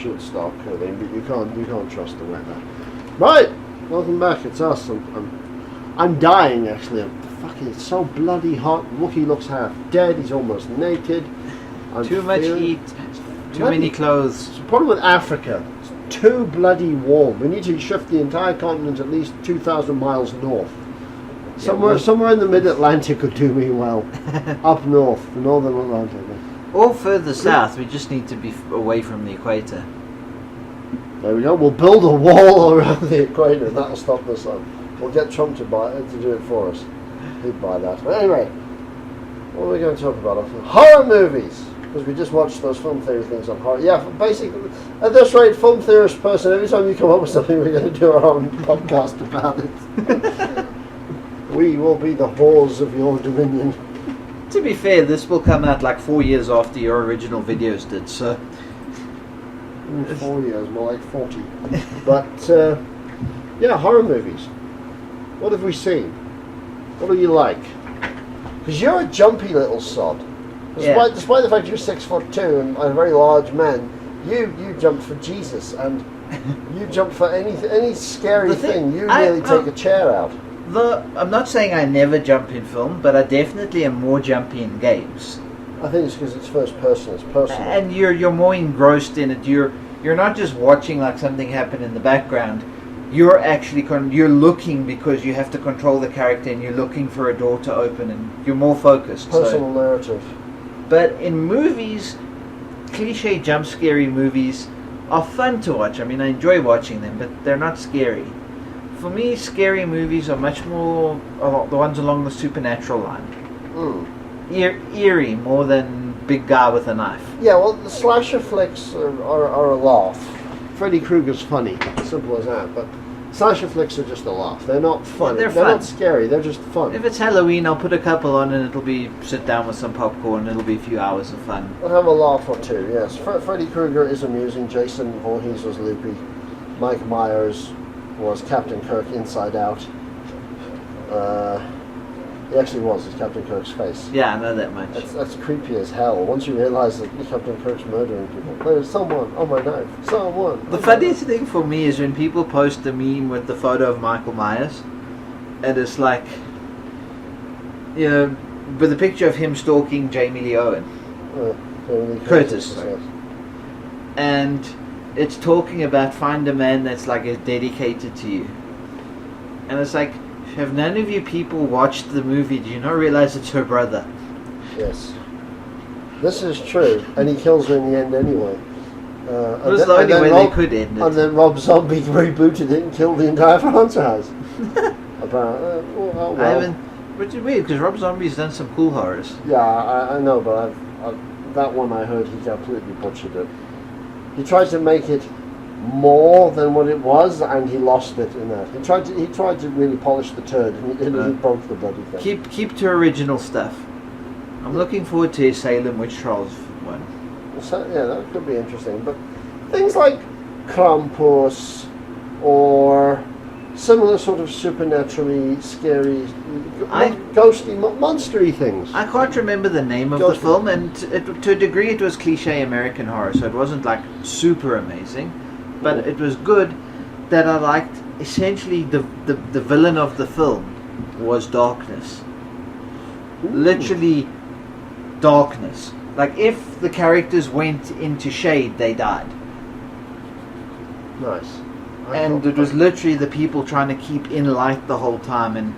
should start cooling, but you can't trust the weather. Right, welcome back. It's us. I'm dying actually. Fucking, it's so bloody hot. Wookie looks half dead. He's almost naked. Too much heat. Too many clothes. It's the problem with Africa. It's too bloody warm. We need to shift the entire continent at least 2,000 miles north. Somewhere in the mid-Atlantic could do me well. Up north, the northern Atlantic. Or further south. We just need to be away from the equator. There we go. We'll build a wall around the equator. That'll stop the sun. We'll get Trump to do it for us. He'd buy that. But anyway, what are we going to talk about? Horror movies. Because we just watched those film theory things on horror. Yeah, basically, at this rate, film theorist person, every time you come up with something, we're going to do our own podcast about it. We will be the whores of your dominion. To be fair, this will come out like 4 years after your original videos did, so... 4 years, more like 40. But, yeah, horror movies. What have we seen? What do you like? Because you're a jumpy little sod. Despite the fact you're 6'2" and a very large man, you jump for Jesus, and you jump for any scary thing. You really take a chair out. I'm not saying I never jump in film, but I definitely am more jumpy in games. I think it's because it's first person, it's personal. And you're more engrossed in it. You're not just watching like something happen in the background. You're actually you're looking because you have to control the character, and you're looking for a door to open, and you're more focused. Personal narrative. But in movies, cliche jump scary movies are fun to watch. I mean, I enjoy watching them, but they're not scary. For me, scary movies are much more the ones along the supernatural line. Eerie more than big guy with a knife. Yeah, well, the slasher flicks are a laugh. Freddy Krueger's funny, simple as that, but slasher flicks are just a laugh. They're not fun. Yeah, they're not scary, they're just fun. If it's Halloween, I'll put a couple on and it'll be sit down with some popcorn and it'll be a few hours of fun. I'll have a laugh or two, yes. Freddy Krueger is amusing, Jason Voorhees was loopy, Mike Myers was Captain Kirk inside out. He actually was, it's Captain Kirk's face. Yeah, I know that much. That's creepy as hell. Once you realise that Captain Kirk's murdering people. There's someone on my knife. Someone. The funniest thing for me is when people post a meme with the photo of Michael Myers, and it's like, you know, with a picture of him stalking Jamie Lee Owen. Curtis. And it's talking about find a man that's like is dedicated to you. And it's like, have none of you people watched the movie? Do you not realize it's her brother? Yes. This is true, and he kills her in the end anyway. It was the only way they could end it. And then Rob Zombie rebooted it and killed the entire franchise. Well. I haven't... Which is weird, because Rob Zombie's done some cool horrors. Yeah, I know, but that one I heard he completely butchered it. He tried to make it more than what it was, and he lost it in that. He tried to really polish the turd, and he broke the bloody thing. Keep to original stuff. I'm looking forward to Salem Witch Trials one. So, yeah, that could be interesting. But things like Krampus or similar sort of supernaturally scary, ghostly, monstery things. I can't remember the name of the film, and to a degree it was cliche American horror, so it wasn't like super amazing. But it was good that I liked. Essentially, the villain of the film was darkness. Ooh. Literally, darkness. Like, if the characters went into shade, they died. Nice. And it was literally the people trying to keep in light the whole time and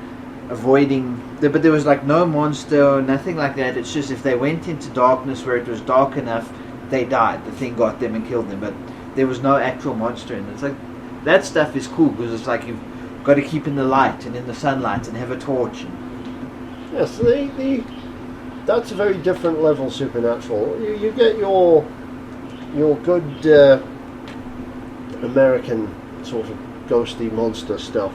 avoiding... But there was like no monster or nothing like that. It's just if they went into darkness where it was dark enough, they died. The thing got them and killed them. But there was no actual monster in it. It's like, that stuff is cool because it's like you've got to keep in the light and in the sunlight and have a torch. Yes, that's a very different level supernatural. You get your good American sort of ghosty monster stuff.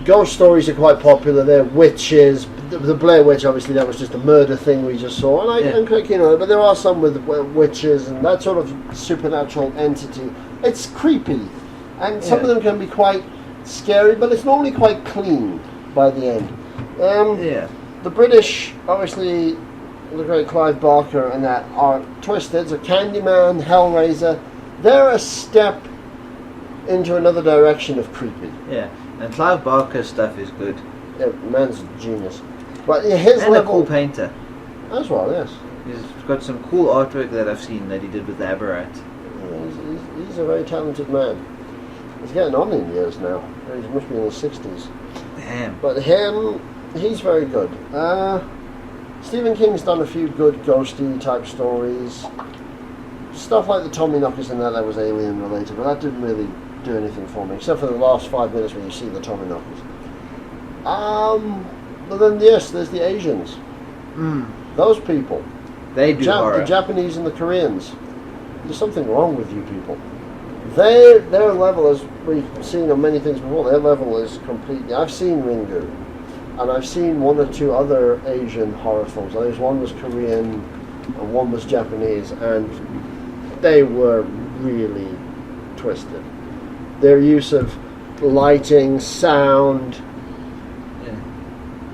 Ghost stories are quite popular. They're witches. The Blair Witch, obviously, that was just a murder thing we just saw, but there are some with witches and that sort of supernatural entity. It's creepy, and some of them can be quite scary, but it's normally quite clean by the end. The British, obviously, the great Clive Barker and that are twisted. So Candyman, Hellraiser, they're a step into another direction of creepy. Yeah, and Clive Barker's stuff is good. Yeah, man's a genius. But his and level... a cool painter. As well, yes. He's got some cool artwork that I've seen that he did with the Aberrat. Yeah, he's a very talented man. He's getting on in years now. He must be in his 60s. Damn. But he's very good. Stephen King's done a few good ghosty type stories. Stuff like the Tommyknockers and that was alien related, but that didn't really do anything for me, except for the last 5 minutes when you see the Tommyknockers. But then yes, there's the Asians. Those people. They do horror. The Japanese and the Koreans. There's something wrong with you people. Their level, as we've seen on many things before, their level is completely... I've seen Ringu, and I've seen one or two other Asian horror films. I think one was Korean, and one was Japanese, and they were really twisted. Their use of lighting, sound... Yeah.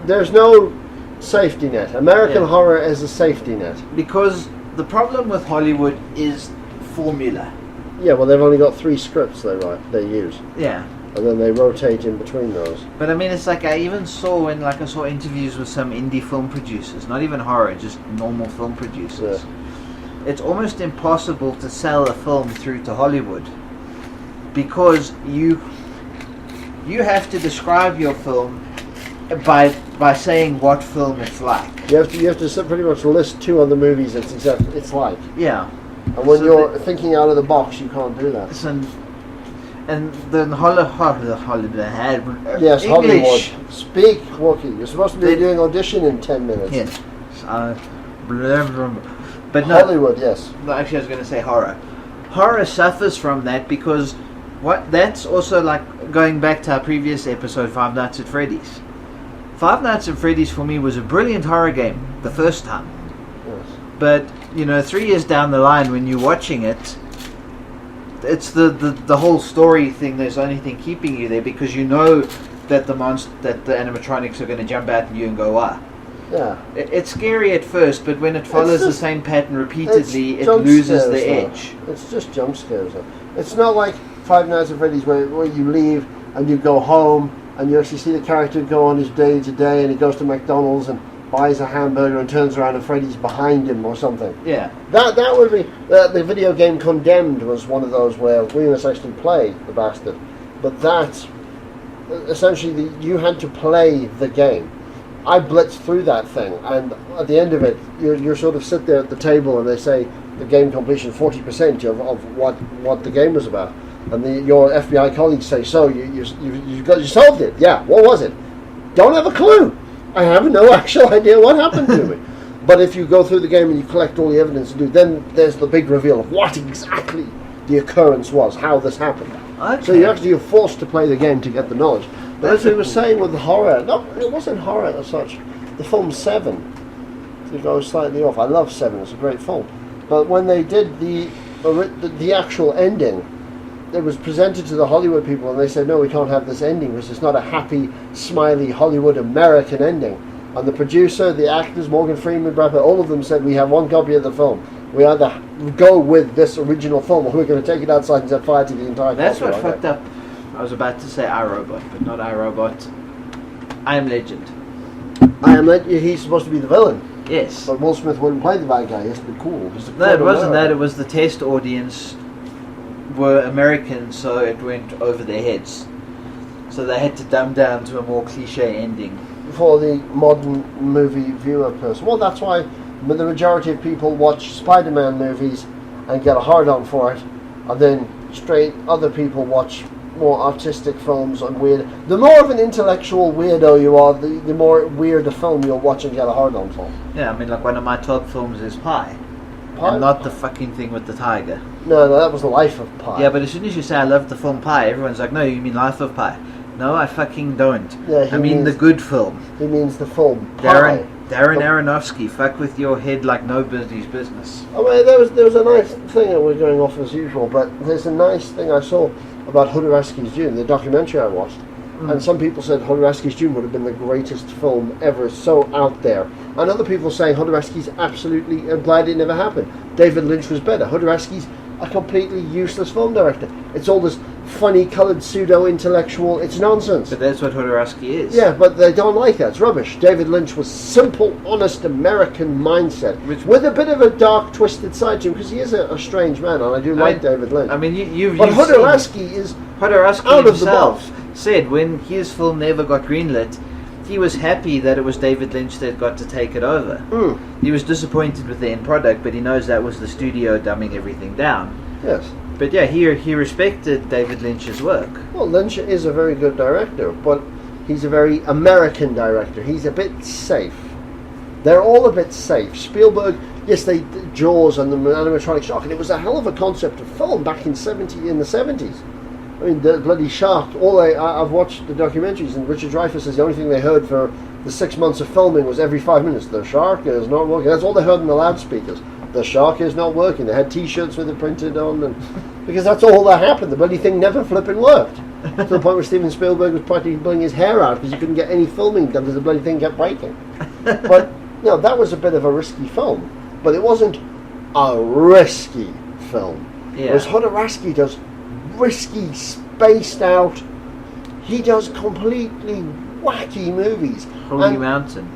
There's no safety net. American horror is a safety net. Because the problem with Hollywood is formula. Yeah, well, they've only got 3 scripts they use. Yeah. And then they rotate in between those. But I mean, it's like I even saw when I saw interviews with some indie film producers, not even horror, just normal film producers. Yeah. It's almost impossible to sell a film through to Hollywood because you have to describe your film by saying what film it's like. You have to pretty much list 2 other movies it's like. Yeah. And when you're thinking out of the box, you can't do that. And then Hollywood. Yes, English. Hollywood. Speak, Wookie. You're supposed to be doing audition in 10 minutes. Yes. But no, Hollywood, yes. No, actually, I was going to say horror. Horror suffers from that because that's also like going back to our previous episode, Five Nights at Freddy's. Five Nights at Freddy's for me was a brilliant horror game the first time. Yes. But 3 years down the line, when you're watching it, it's the whole story thing. There's only thing keeping you there because you know that the animatronics are going to jump out at you and go Yeah. It's scary at first, but when it follows the same pattern repeatedly, it loses the edge. It's just jump scares. It's not like Five Nights at Freddy's where you leave and you go home and you actually see the character go on his day to day and he goes to McDonald's and buys a hamburger and turns around and Freddy's behind him or something. Yeah. That would be... the video game Condemned was one of those where we must actually play the bastard. But that... essentially, you had to play the game. I blitzed through that thing, and at the end of it, you sort of sit there at the table and they say the game completion 40% of what the game was about. And your FBI colleagues say, so, you solved it. Yeah, what was it? Don't have a clue. I have no actual idea what happened to me. But if you go through the game and you collect all the evidence to do, then there's the big reveal of what exactly the occurrence was, how this happened. Okay. So you're forced to play the game to get the knowledge. But as we were saying with the horror, no, it wasn't horror as such. The film Seven, to go slightly off, I love Seven, it's a great film. But when they did the actual ending, it was presented to the Hollywood people and they said, no, we can't have this ending because it's not a happy, smiley Hollywood American ending. And the producer, the actors, Morgan Freeman, Brad Pitt, all of them said, we have one copy of the film. We either go with this original film or we're going to take it outside and set fire to the entire That's copy. what fucked up. I was about to say iRobot, but not iRobot. I Am Legend. I Am Legend, he's supposed to be the villain. Yes. But Will Smith wouldn't play the bad guy, he has to be cool. No, it wasn't that, it was the test audience were American, so it went over their heads. So they had to dumb down to a more cliche ending. For the modern movie viewer person. Well, that's why the majority of people watch Spider-Man movies and get a hard-on for it, and then straight other people watch more artistic films and weird. The more of an intellectual weirdo you are, the more weird a film you'll watch and get a hard-on for. Yeah, I mean, like one of my top films is Pi. And not the fucking thing with the tiger. No, that was the Life of Pi. Yeah, but as soon as you say I love the film Pi, everyone's like, no, you mean Life of Pi. No, I fucking don't. Yeah, I mean the good film. He means the film Pi. Darren Aronofsky, fuck with your head like nobody's business. Oh, well, there was a nice thing that we're going off as usual, but there's a nice thing I saw about Hudareski's Dune, the documentary I watched. And some people said Jodorowsky's Dune would have been the greatest film ever, so out there. And other people saying Jodorowsky's absolutely glad it never happened. David Lynch was better. Jodorowsky's a completely useless film director. It's all this funny coloured pseudo-intellectual, it's nonsense. But that's what Jodorowsky is. Yeah, but they don't like that. It's rubbish. David Lynch was simple, honest American mindset with a bit of a dark, twisted side to him, because he is a strange man, and I do like David Lynch. I mean, you've but Jodorowsky is Jodorowsky out of the himself box. Said when his film never got greenlit, he was happy that it was David Lynch that got to take it over. He was disappointed with the end product, but he knows that was the studio dumbing everything down. Yes. But yeah, he respected David Lynch's work. Well, Lynch is a very good director, but he's a very American director. He's a bit safe. They're all a bit safe. Spielberg, yes, they did Jaws and the animatronic shark, and it was a hell of a concept of film back in the 70s. I mean, the bloody shark. I've watched the documentaries, and Richard Dreyfuss says the only thing they heard for the 6 months of filming was every 5 minutes, the shark is not working. That's all they heard in the loudspeakers. The shark is not working. They had T-shirts with it printed on, and because that's all that happened. The bloody thing never flipping worked. To the point where Steven Spielberg was practically pulling his hair out because he couldn't get any filming done because the bloody thing kept breaking. But that was a bit of a risky film, but it wasn't a risky film. Yeah. Whereas Jodorowsky does risky, spaced out. He does completely wacky movies. Holy Mountain.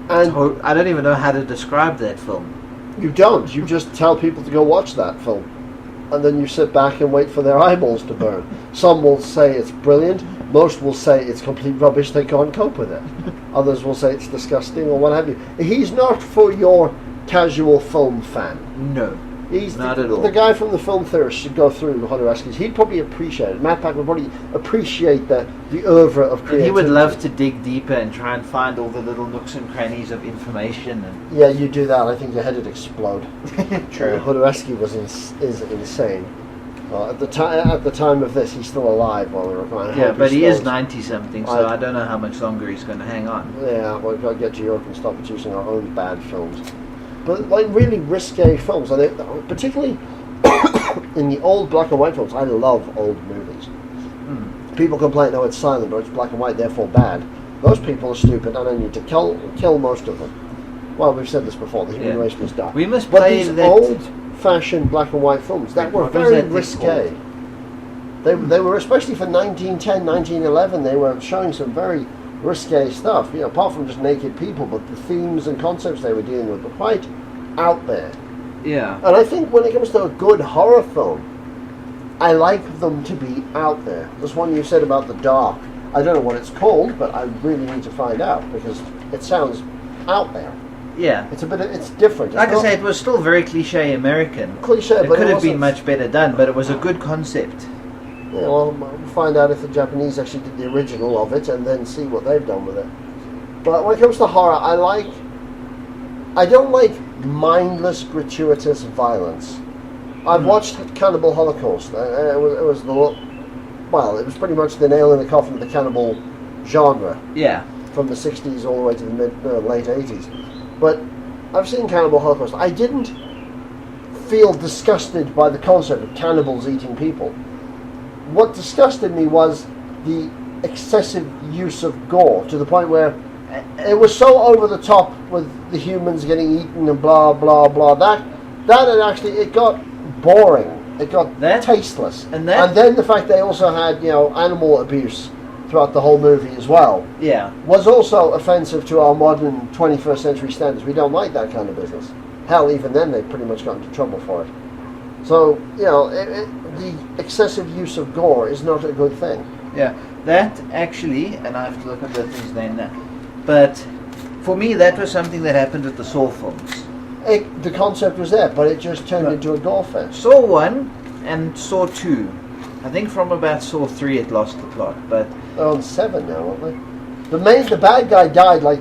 And I don't even know how to describe that film. You don't. You just tell people to go watch that film. And then you sit back and wait for their eyeballs to burn. Some will say it's brilliant. Most will say it's complete rubbish. They can't cope with it. Others will say it's disgusting or what have you. He's not for your casual film fan. No. He's not at all. The guy from the Film Theorist should go through Jodorowsky's. He'd probably appreciate it. Matt Pack would probably appreciate the oeuvre of creativity. He would love to dig deeper and try and find all the little nooks and crannies of information. And yeah, you do that, I think your head would explode. True. Jodorowsky is insane. At the time of this, he's still alive while we're recording. Yeah, but he is 90-something, so I don't know how much longer he's going to hang on. Yeah, well, we've got to get to Europe and stop producing our own bad films. But like really risque films, and particularly in the old black and white films, I love old movies. People complain, it's silent or it's black and white, therefore bad. Those people are stupid, and I need to kill most of them. Well, we've said this before, the human race must die. We must but play these that old-fashioned black and white films that were very risque. They were, especially for 1910, 1911, they were showing some very risque stuff, apart from just naked people, but the themes and concepts they were dealing with were quite out there. Yeah. And I think when it comes to a good horror film, I like them to be out there. This one you said about The Dark, I don't know what it's called, but I really need to find out because it sounds out there. Yeah. It's different. Like I say, it was still very cliche American. Cliche, but it could have been much better done, but it was a good concept. Yeah, well, we'll find out if the Japanese actually did the original of it and then see what they've done with it. But when it comes to horror, I don't like mindless, gratuitous violence. I've watched Cannibal Holocaust. It was pretty much the nail in the coffin of the cannibal genre. Yeah. From the 60s all the way to the late 80s. But I've seen Cannibal Holocaust. I didn't feel disgusted by the concept of cannibals eating people. What disgusted me was the excessive use of gore, to the point where it was so over the top with the humans getting eaten and blah blah blah. That it got boring. It got tasteless. And then the fact they also had animal abuse throughout the whole movie as well. Yeah, was also offensive to our modern 21st century standards. We don't like that kind of business. Hell, even then they pretty much got into trouble for it. So, the excessive use of gore is not a good thing. Yeah, that actually, and I have to look at the things then now, but for me that was something that happened with the Saw films. The concept was there, but it just turned into a gore fest. Saw 1 and Saw 2. I think from about Saw 3 it lost the plot, but... They're on 7 now, aren't they? The bad guy died like...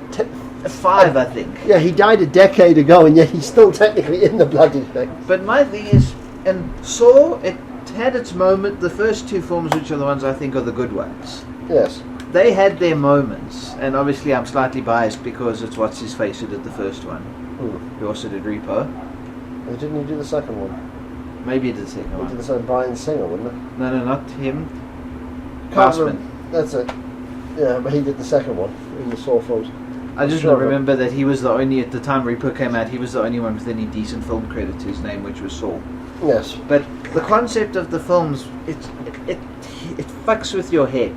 5, I think. Yeah, he died a decade ago, and yet he's still technically in the bloody thing. But my thing is, and Saw, it had its moment. The first 2 films, which are the ones I think are the good ones. Yes. They had their moments, and obviously I'm slightly biased because it's what's his face who did the first one. He also did Repo. Didn't he do the second one? Maybe he did the second one. He did the second Bryan Singer, wouldn't it? No, not him. Can't Passman. That's it. Yeah, but he did the second one in the Saw films. I just remember that he was the only, at the time Reaper came out, he was the only one with any decent film credit to his name, which was Saw. Yes. But the concept of the films, it fucks with your head.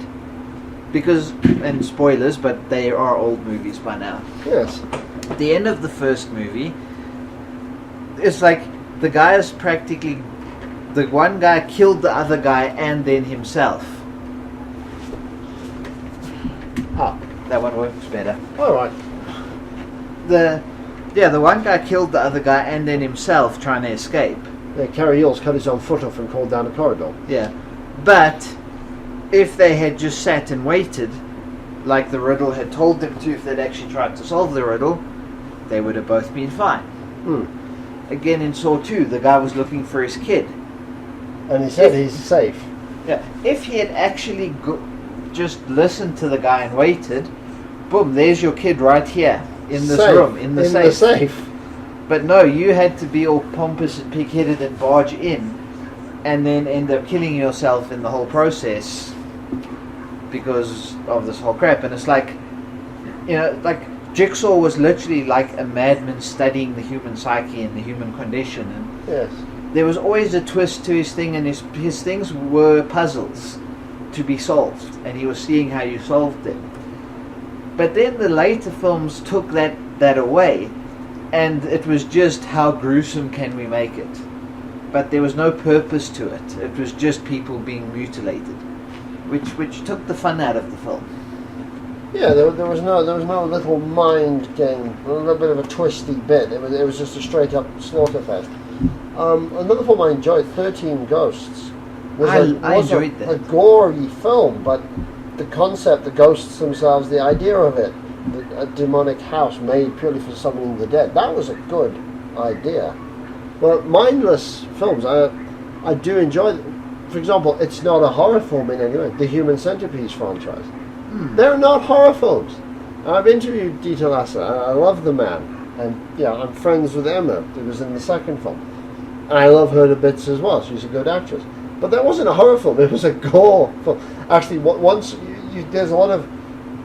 Because, and spoilers, but they are old movies by now. Yes. At the end of the first movie, it's like the guy is practically, the one guy killed the other guy and then himself. Ah, that one works better. Alright. The one guy killed the other guy and then himself trying to escape. Yeah, Carrie Hills cut his own foot off and crawled down the corridor. Yeah. But if they had just sat and waited, like the riddle had told them to, if they'd actually tried to solve the riddle, they would have both been fine. Again, in Saw 2, the guy was looking for his kid. And he said he's safe. Yeah. If he had actually just listened to the guy and waited, boom, there's your kid right here in this room, in the safe. But no, you had to be all pompous and pig-headed and barge in, and then end up killing yourself in the whole process because of this whole crap. And it's like, you know, like Jigsaw was literally like a madman studying the human psyche and the human condition. And yes. There was always a twist to his thing, and his things were puzzles to be solved, and he was seeing how you solved them. But then the later films took that away, and it was just how gruesome can we make it. But there was no purpose to it. It was just people being mutilated, which took the fun out of the film. Yeah, there was no little mind game, a little bit of a twisty bit. It was just a straight up slaughter fest. Another film I enjoyed, 13 Ghosts. I enjoyed that. A gory film, but the concept, the ghosts themselves, the idea of it, a demonic house made purely for summoning the dead, that was a good idea. Well, mindless films, I do enjoy. For example, it's not a horror film in any way. The Human Centipede franchise. They're not horror films. I've interviewed Dieter Lasser. I love the man. And yeah, I'm friends with Emma, who was in the second film. And I love her to bits as well. She's a good actress. But that wasn't a horror film. It was a gore film. Actually, once there's a lot of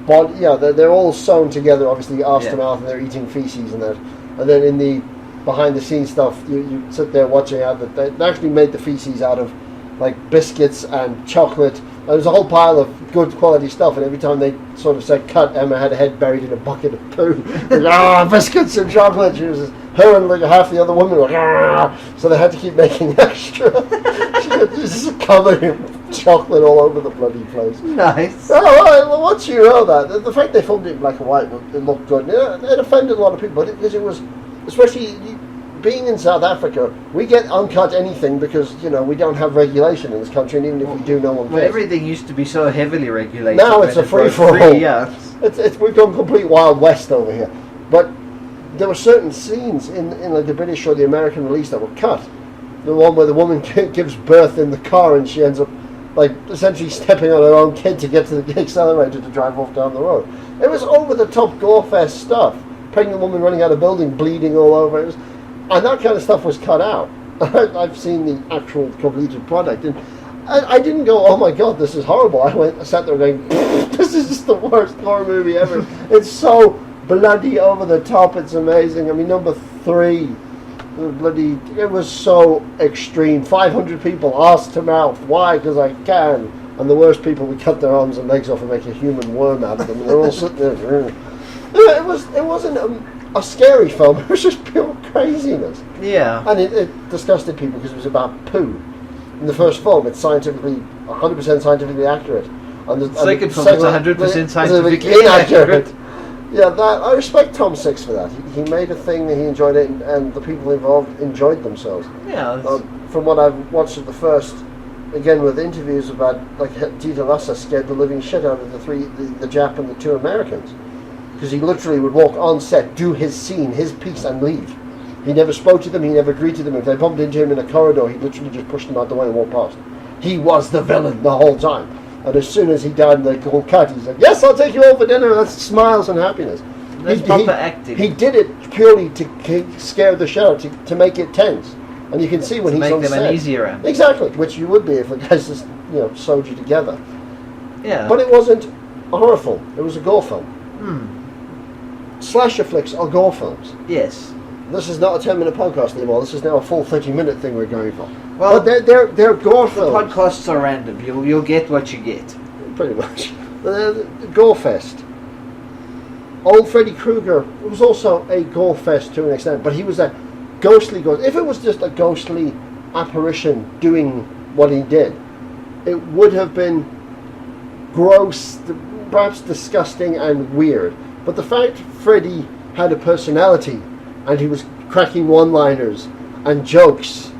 body. Yeah, they're all sewn together. Obviously, arse to mouth, and they're eating feces and that. And then in the behind-the-scenes stuff, you sit there watching out that they actually made the feces out of like biscuits and chocolate. And there's a whole pile of good quality stuff, and every time they sort of said cut, Emma had her head buried in a bucket of poo. Like, biscuits and chocolate. She was her and like half the other woman were so they had to keep making extra. She was just covered in chocolate all over the bloody place. Nice. Well, once you know that, the fact they filmed it in black and white, it looked good. It offended a lot of people because it was, especially being in South Africa, we get uncut anything because, you know, we don't have regulation in this country, and even if we do, no one cares. Well, everything used to be so heavily regulated. Now it's a free-for-all. Yeah. We've gone complete Wild West over here. But there were certain scenes in like the British or the American release that were cut. The one where the woman gives birth in the car and she ends up like essentially stepping on her own kid to get to the accelerator to drive off down the road. It was over-the-top gore-fest stuff. Pregnant woman running out of building, bleeding all over. It was, and that kind of stuff was cut out. I've seen the actual completed product, and I didn't go, oh my god, this is horrible. I sat there going, this is just the worst horror movie ever. It's so bloody over the top, it's amazing. I mean, number 3, it was so extreme. 500 people, arse to mouth. Why? Because I can. And the worst people, we cut their arms and legs off and make a human worm out of them. And they're all sitting there. It wasn't a scary film. It was just pure craziness. Yeah. And it disgusted people because it was about poo. In the first film, it's 100% scientifically accurate. And the second film, it's 100% scientifically inaccurate. Yeah, I respect Tom Six for that. He made a thing, he enjoyed it, and the people involved enjoyed themselves. Yeah. From what I've watched of the first, again with interviews about, like, Dieter Lasser scared the living shit out of the Jap and the 2 Americans. Because he literally would walk on set, do his scene, his piece, and leave. He never spoke to them, he never greeted them. If they bumped into him in a corridor, he literally just pushed them out the way and walked past. He was the villain the whole time. And as soon as he died and they called cut, he's like, yes, I'll take you all for dinner. That's smiles and happiness. That's proper acting. He did it purely to scare the show, to make it tense. And you can see when he's on set. To make them uneasy around. Exactly, which you would be if the guys just, sewed you together. Yeah. But it wasn't a horror film. It was a gore film. Hmm. Slasher flicks are gore films. Yes. This is not a 10-minute podcast anymore. This is now a full 30-minute thing we're going for. Well, but they're gore the films. podcasts are random. You'll get what you get. Pretty much. Gore fest. Old Freddy Krueger was also a gore fest to an extent, but he was a ghostly ghost. If it was just a ghostly apparition doing what he did, it would have been gross, perhaps disgusting and weird. But the fact Freddy had a personality and he was cracking one-liners and jokes,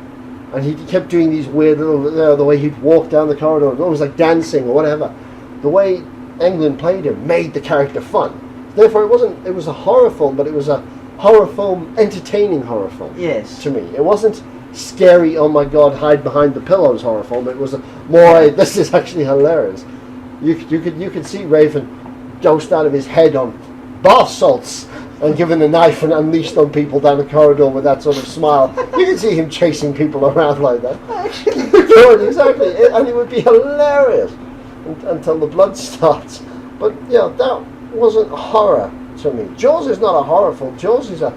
and he kept doing these weird little, the way he'd walk down the corridor, almost like dancing or whatever. The way England played him made the character fun. Therefore, it was a horror film, but it was a horror film, entertaining horror film. Yes. To me, it wasn't scary, oh my god, hide behind the pillows horror film. It was a more, this is actually hilarious. You could see Raven dosed out of his head on bath salts and given a knife and unleashed on people down the corridor with that sort of smile. You could see him chasing people around like that. Exactly, and it would be hilarious until the blood starts. But yeah, that wasn't horror to me. Jaws is not a horror film. Jaws is a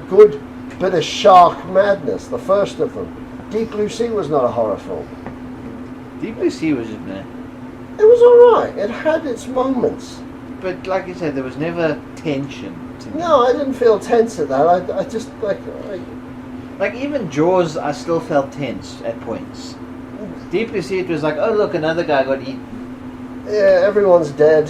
good bit of shark madness, the first of them. Deep Blue Sea was not a horror film. Deep Blue Sea was in there. It was alright. It had its moments. But like you said, there was never tension to me. No, I didn't feel tense at that. I just, Like even Jaws, I still felt tense at points. Deep Blue Sea, it was like, oh look, another guy got eaten. yeah, everyone's dead.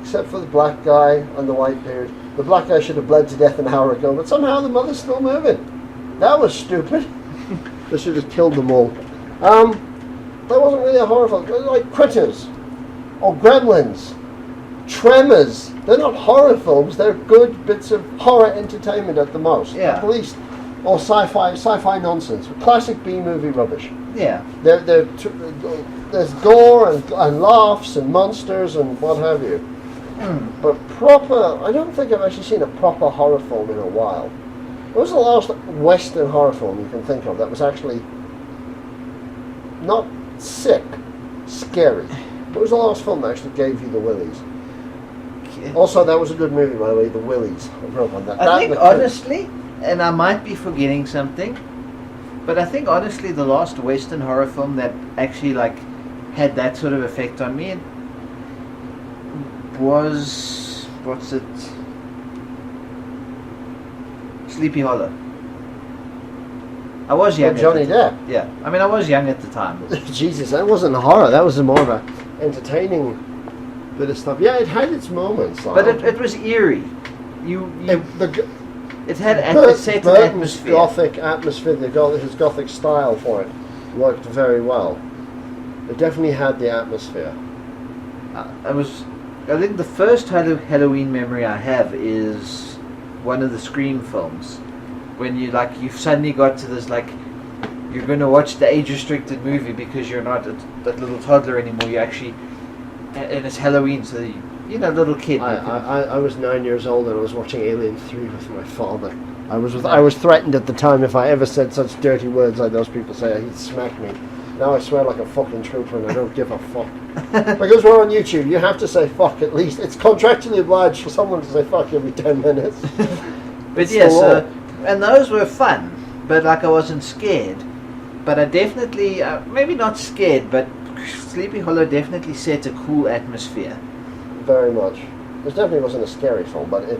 Except for the black guy and the white beard. The black guy should have bled to death an hour ago, but somehow the mother's still moving. That was stupid. They should have killed them all. That wasn't really a horror film. It was like Critters, or Gremlins, Tremors. They're not horror films. They're good bits of horror entertainment at the most. Yeah. At least, or sci-fi nonsense. Classic B-movie rubbish. Yeah. There's gore and laughs and monsters and what have you. But I don't think I've actually seen a proper horror film in a while. What was the last Western horror film you can think of that was actually not sick, scary? What was the last film that actually gave you the willies? Also, that was a good movie, by the way, The Willies. I broke on that. I think honestly, and I might be forgetting something, but I think honestly the last Western horror film that actually like had that sort of effect on me was, what's it? Sleepy Hollow. I was young. Johnny Depp. Yeah, I mean I was young at the time. Jesus, that wasn't horror. That was more of a entertaining bit of stuff. Yeah, it had its moments. But it was eerie. It had set an Burton's atmosphere. Gothic atmosphere, his Gothic style for it worked very well. It definitely had the atmosphere. I think the first Halloween memory I have is one of the Scream films, when you've suddenly got to this you're going to watch the age-restricted movie because you're not that little toddler anymore. You actually, and it's Halloween, so little kid. I was 9 years old and I was watching Alien 3 with my father. I was threatened at the time if I ever said such dirty words like those people say, he'd smack me. Now I swear like a fucking trooper and I don't give a fuck. Because we're on YouTube, you have to say fuck at least. It's contractually obliged for someone to say fuck every 10 minutes. But yes, and those were fun, but I wasn't scared. But I definitely, maybe not scared, but Sleepy Hollow definitely set a cool atmosphere. Very much. It definitely wasn't a scary film, but it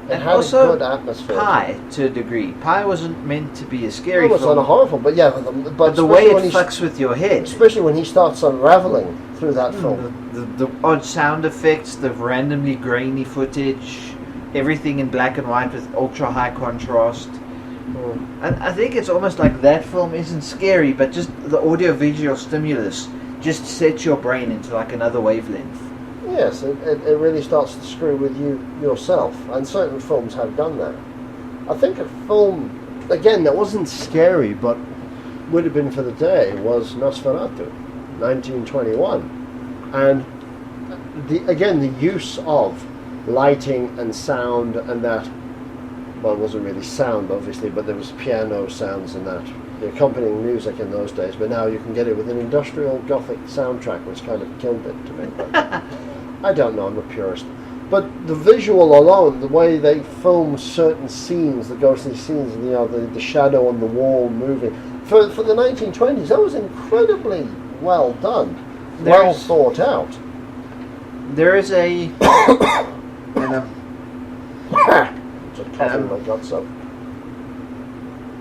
had also a good atmosphere. Pi, to a degree. Pi wasn't meant to be a scary film. It was not a horror film, but yeah. But the way it fucks with your head. Especially when he starts unraveling through that film. The odd sound effects, the randomly grainy footage, everything in black and white with ultra high contrast. And I think it's almost like that film isn't scary, but just the audio-visual stimulus just sets your brain into another wavelength. Yes, it really starts to screw with you yourself, and certain films have done that. I think a film, again, that wasn't scary, but would have been for the day, was Nosferatu, 1921. And the use of lighting and sound and that, well, it wasn't really sound, obviously, but there was piano sounds and that. the accompanying music in those days, but now you can get it with an industrial gothic soundtrack, which kind of killed it to me. But I don't know, I'm a purist. But the visual alone, the way they film certain scenes, the ghostly scenes, you know, the shadow on the wall moving, for the 1920s, that was incredibly well done, well thought out. There is a, you know, Just coughing my guts up.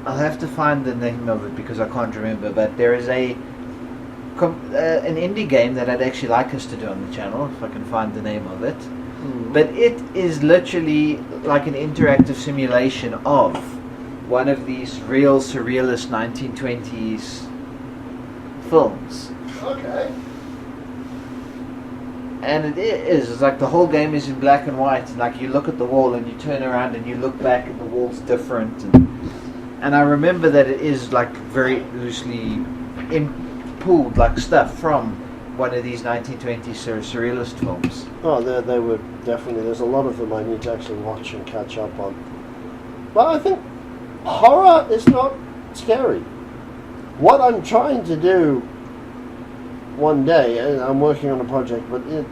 I'll have to find the name of it because I can't remember, but there is an indie game that I'd actually like us to do on the channel, if I can find the name of it. But it is literally like an interactive simulation of one of these real surrealist 1920s films. Okay. And it's like the whole game is in black and white, and like you look at the wall and you turn around and you look back and the wall's different, and I remember that it is like very loosely pulled like stuff from one of these 1920s surrealist films. Oh, they were definitely, there's a lot of them I need to actually watch and catch up on. But I think horror is not scary. What I'm trying to do one day, and I'm working on a project, but I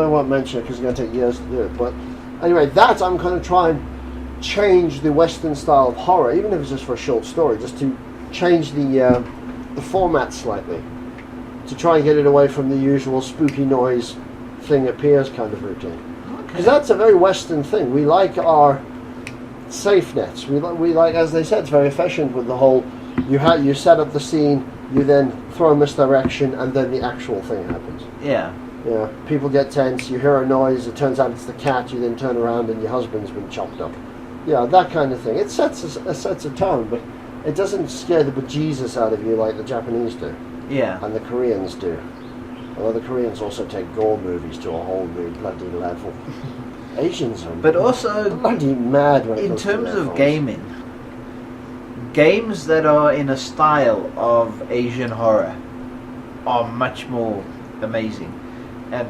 won't mention it because it's going to take years to do it. But anyway, that I'm going to try and change the Western style of horror, even if it's just for a short story, just to change the format slightly, to try and get it away from the usual spooky noise thing appears kind of routine. Because that's a very Western thing. We like our safe nets. We like, as they said, it's very efficient with the whole. You set up the scene, you then throw a misdirection, and then the actual thing happens. Yeah. Yeah. People get tense. You hear a noise. It turns out it's the cat. You then turn around, and your husband's been chopped up. Yeah, that kind of thing. It sets a tone, but it doesn't scare the bejesus out of you like the Japanese do. Yeah. And the Koreans do. Although the Koreans also take gore movies to a whole new bloody level. Asians are but also bloody mad when it in comes terms to of gaming. Games that are in a style of Asian horror are much more amazing. And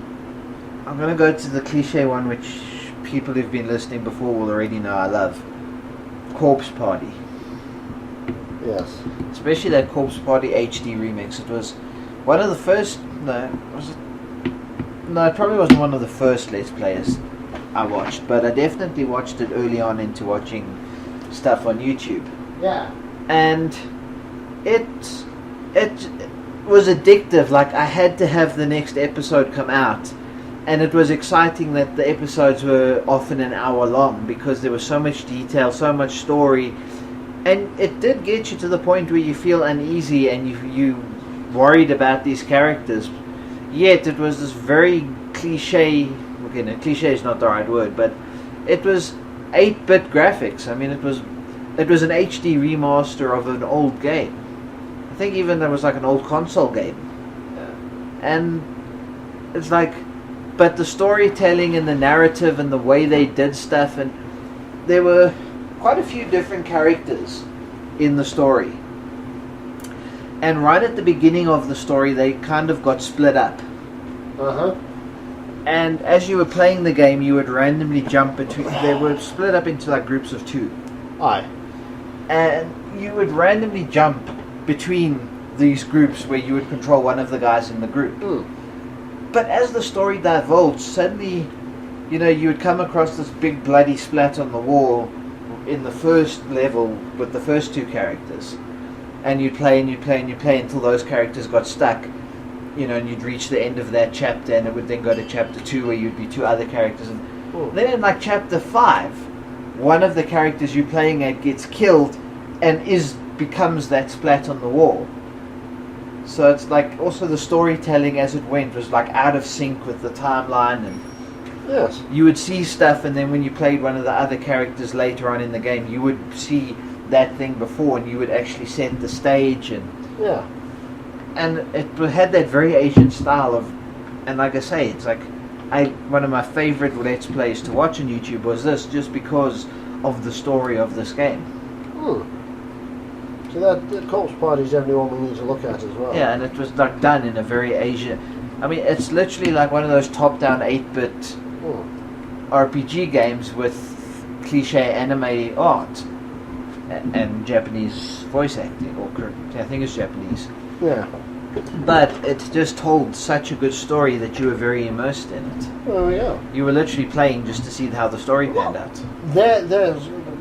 I'm going to go to the cliche one which people who've been listening before will already know I love. Corpse Party. Yes. Especially that Corpse Party HD remix. It was one of the first... No, was it? No, it probably wasn't one of the first Let's Players I watched, but I definitely watched it early on into watching stuff on YouTube. Yeah. And it was addictive. Like, I had to have the next episode come out, and it was exciting that the episodes were often an hour long because there was so much detail, so much story, and it did get you to the point where you feel uneasy and you worried about these characters. Yet it was this very cliche. Okay, no, cliche is not the right word, but it was 8-bit graphics. I mean, it was an HD remaster of an old game. I think even there was like an old console game. And it's like, but the storytelling and the narrative and the way they did stuff, and there were quite a few different characters in the story. And right at the beginning of the story, they kind of got split up. Uh-huh. And as you were playing the game, you would randomly jump between... They were split up into like groups of 2. Aye. And you would randomly jump between these groups where you would control one of the guys in the group. But as the story divulged, suddenly, you know, you would come across this big bloody splat on the wall in the first level with the first 2 characters. And you'd play and you'd play and you'd play until those characters got stuck. You know, and you'd reach the end of that chapter, and it would then go to chapter 2 where you'd be 2 other characters. And then in like chapter 5, one of the characters you're playing at gets killed and becomes that splat on the wall. So it's like also the storytelling as it went was like out of sync with the timeline, and yes, you would see stuff, and then when you played one of the other characters later on in the game, you would see that thing before, and you would actually set the stage, and yeah, and it had that very Asian style of, and like I say, it's like one of my favorite Let's Plays to watch on YouTube was this, just because of the story of this game. So that Corpse Party is definitely one we need to look at as well. Yeah, and it was like done in a very Asian. I mean, it's literally like one of those top-down 8-bit RPG games with cliche anime art. and Japanese voice acting, or I think it's Japanese. Yeah. But it just told such a good story that you were very immersed in it. There we go. You were literally playing just to see how the story panned out.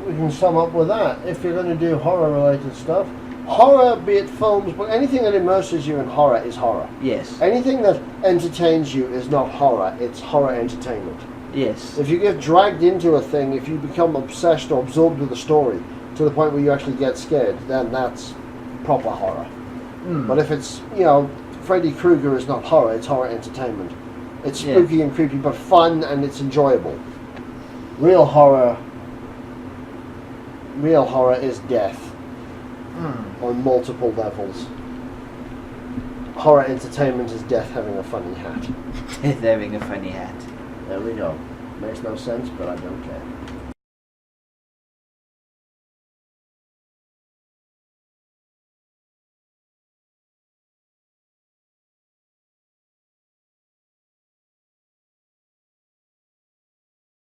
We can sum up with that. If you're going to do horror-related stuff, horror, be it films, but anything that immerses you in horror is horror. Yes. Anything that entertains you is not horror, it's horror entertainment. Yes. If you get dragged into a thing, if you become obsessed or absorbed with the story to the point where you actually get scared, then that's proper horror. But if it's, Freddy Krueger is not horror, it's horror entertainment. It's spooky and creepy, but fun, and it's enjoyable. Real horror is death on multiple levels. Horror entertainment is death having a funny hat. Having a funny hat. There we go. Makes no sense, but I don't care.